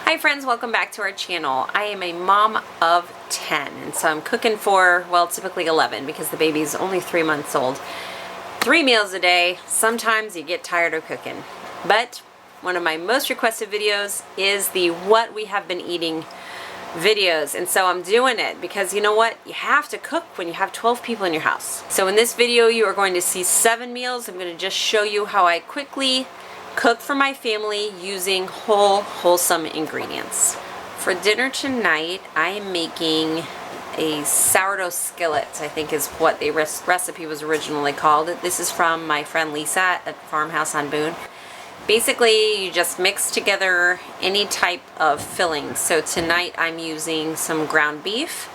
Hi friends, welcome back to our channel. I am a mom of 10 and so I'm cooking for, well, typically 11 because the baby's only 3 months old. 3 meals a day. Sometimes you get tired of cooking. But one of my most requested videos is the what we have been eating videos, and so I'm doing it because you know what? You have to cook when you have 12 people in your house. So in this video you are going to see 7 meals. I'm going to just show you how I quickly cook for my family using wholesome ingredients. For dinner tonight, I am making a sourdough skillet, I think is what the recipe was originally called. This is from my friend Lisa at Farmhouse on Boone. Basically, you just mix together any type of filling. So tonight I'm using some ground beef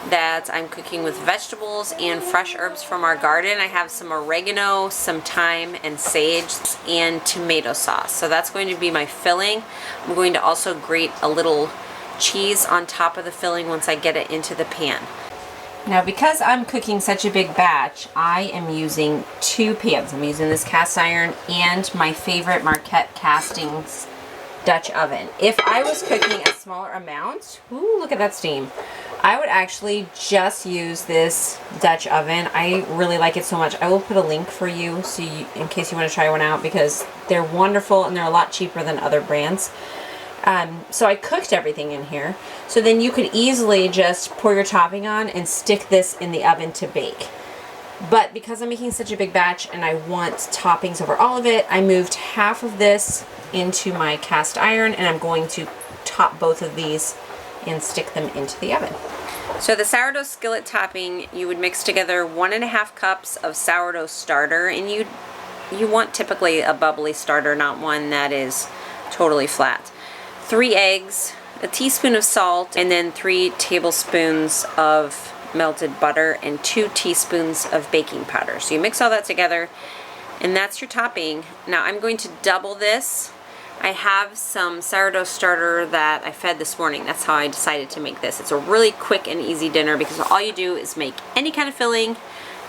that I'm cooking with vegetables and fresh herbs from our garden. I have some oregano, some thyme and sage, and tomato sauce. So that's going to be my filling. I'm going to also grate a little cheese on top of the filling once I get it into the pan. Now because I'm cooking such a big batch, I am using 2 pans. I'm using this cast iron and my favorite Marquette Castings Dutch oven. If I was cooking a smaller amount, ooh, look at that steam, I would actually just use this Dutch oven. I really like it so much. I will put a link for you, so in case you want to try one out, because they're wonderful and they're a lot cheaper than other brands. So I cooked everything in here. So then you could easily just pour your topping on and stick this in the oven to bake. But because I'm making such a big batch and I want toppings over all of it, I moved half of this into my cast iron and I'm going to top both of these and stick them into the oven. So the sourdough skillet topping, you would mix together 1.5 cups of sourdough starter, and you want typically a bubbly starter, not one that is totally flat. 3 eggs, a teaspoon of salt, and then 3 tablespoons of melted butter and 2 teaspoons of baking powder. So you mix all that together and that's your topping. Now I'm going to double this. I have some sourdough starter that I fed this morning. That's how I decided to make this. It's a really quick and easy dinner because all you do is make any kind of filling,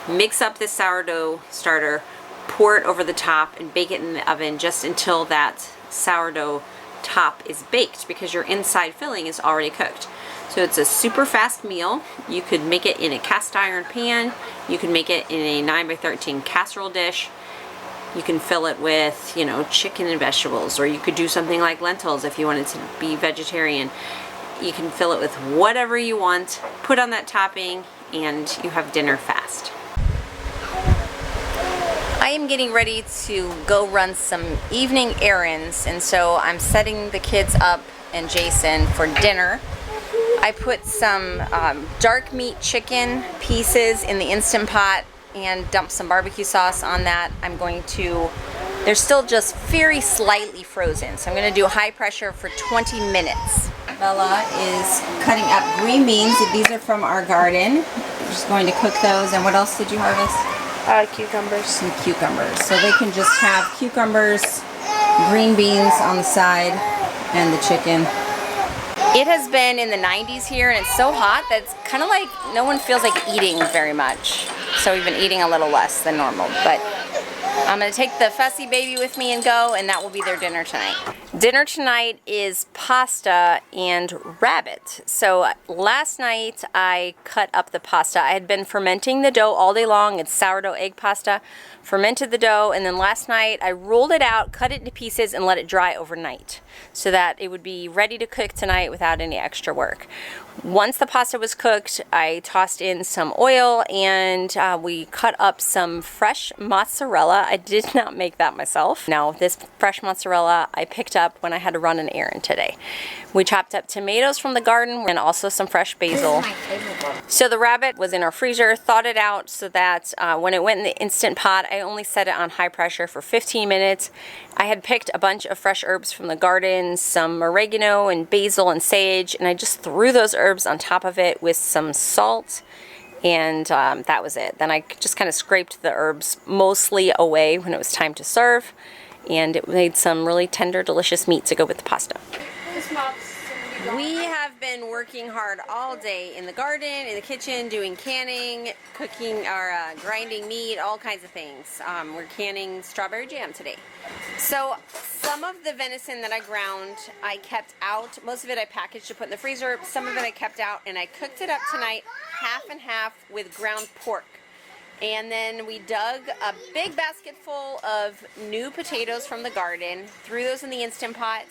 mix up this sourdough starter, pour it over the top and bake it in the oven just until that sourdough top is baked because your inside filling is already cooked. So it's a super fast meal. You could make it in a cast iron pan. You can make it in a 9x13 casserole dish. You can fill it with, you know, chicken and vegetables, or you could do something like lentils if you wanted to be vegetarian. You can fill it with whatever you want, put on that topping, and you have dinner fast. I am getting ready to go run some evening errands, and so I'm setting the kids up and Jason for dinner. I put some dark meat chicken pieces in the Instant Pot and dumped some barbecue sauce on that. I'm going to, they're still just very slightly frozen, so I'm going to do high pressure for 20 minutes. Bella is cutting up green beans. These are from our garden. We're just going to cook those. And what else did you harvest? Cucumbers. Some cucumbers. So they can just have cucumbers, green beans on the side, and the chicken. It has been in the 90s here and it's so hot that it's kind of like no one feels like eating very much. So we've been eating a little less than normal, but I'm going to take the fussy baby with me and go, and that will be their dinner tonight. Dinner tonight is pasta and rabbit. So last night I cut up the pasta. I had been fermenting the dough all day long. It's sourdough egg pasta. Fermented the dough, and then last night I rolled it out, cut it into pieces, and let it dry overnight so that it would be ready to cook tonight without any extra work. Once the pasta was cooked, I tossed in some oil and we cut up some fresh mozzarella. I did not make that myself. Now, this fresh mozzarella I picked up when I had to run an errand today. We chopped up tomatoes from the garden and also some fresh basil. So the rabbit was in our freezer, thawed it out so that when it went in the Instant Pot, I only set it on high pressure for 15 minutes. I had picked a bunch of fresh herbs from the garden, some oregano and basil and sage, and I just threw those herbs on top of it with some salt, and that was it. Then I just kind of scraped the herbs mostly away when it was time to serve, and it made some really tender, delicious meat to go with the pasta. We have been working hard all day in the garden, in the kitchen, doing canning, cooking, or grinding meat, all kinds of things. We're canning strawberry jam today. So some of the venison that I ground, I kept out. Most of it I packaged to put in the freezer. Some of it I kept out, and I cooked it up tonight, half and half with ground pork. And then we dug a big basket full of new potatoes from the garden, threw those in the Instant Pot,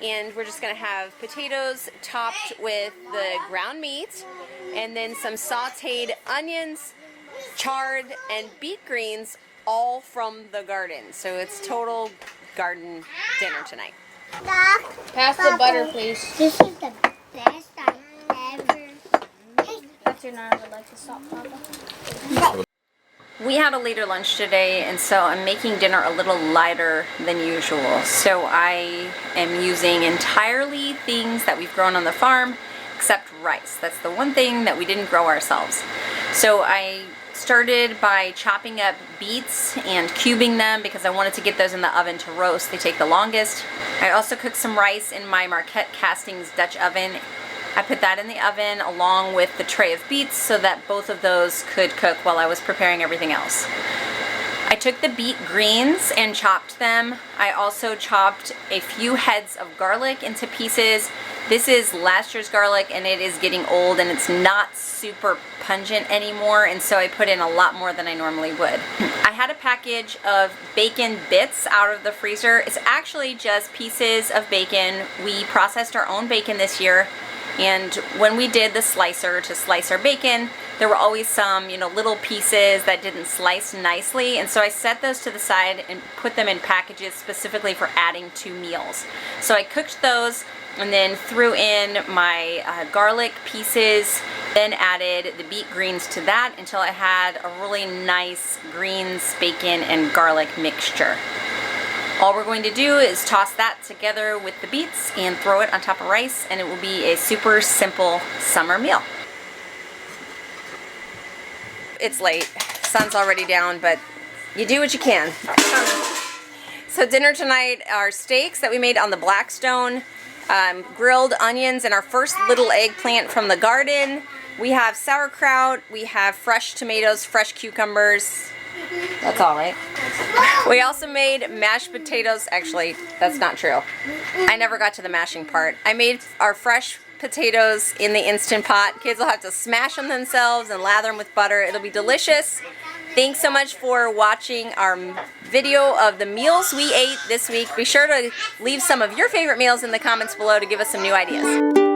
and we're just going to have potatoes topped with the ground meat, and then some sauteed onions, chard, and beet greens, all from the garden. So it's total garden dinner tonight. Pass the butter, please. This is the best I've ever tasted. That's your nine would like to stop, Papa. We had a later lunch today, and so I'm making dinner a little lighter than usual. So I am using entirely things that we've grown on the farm, except rice. That's the one thing that we didn't grow ourselves. So I started by chopping up beets and cubing them because I wanted to get those in the oven to roast. They take the longest. I also cooked some rice in my Marquette Castings Dutch oven. I put that in the oven along with the tray of beets so that both of those could cook while I was preparing everything else. I took the beet greens and chopped them. I also chopped a few heads of garlic into pieces. This is last year's garlic, and it is getting old and it's not super pungent anymore, and so I put in a lot more than I normally would. I had a package of bacon bits out of the freezer. It's actually just pieces of bacon. We processed our own bacon this year. And when we did the slicer to slice our bacon, there were always some, little pieces that didn't slice nicely. And so I set those to the side and put them in packages specifically for adding to meals. So I cooked those and then threw in my garlic pieces, then added the beet greens to that until I had a really nice greens, bacon, and garlic mixture. All we're going to do is toss that together with the beets and throw it on top of rice, and it will be a super simple summer meal. It's late, sun's already down, but you do what you can. So dinner tonight are steaks that we made on the Blackstone, grilled onions, and our first little eggplant from the garden. We have sauerkraut, we have fresh tomatoes, fresh cucumbers. That's all right. We also made mashed potatoes. Actually, that's not true. I never got to the mashing part. I made our fresh potatoes in the Instant Pot. Kids will have to smash them themselves and lather them with butter. It'll be delicious. Thanks so much for watching our video of the meals we ate this week. Be sure to leave some of your favorite meals in the comments below to give us some new ideas.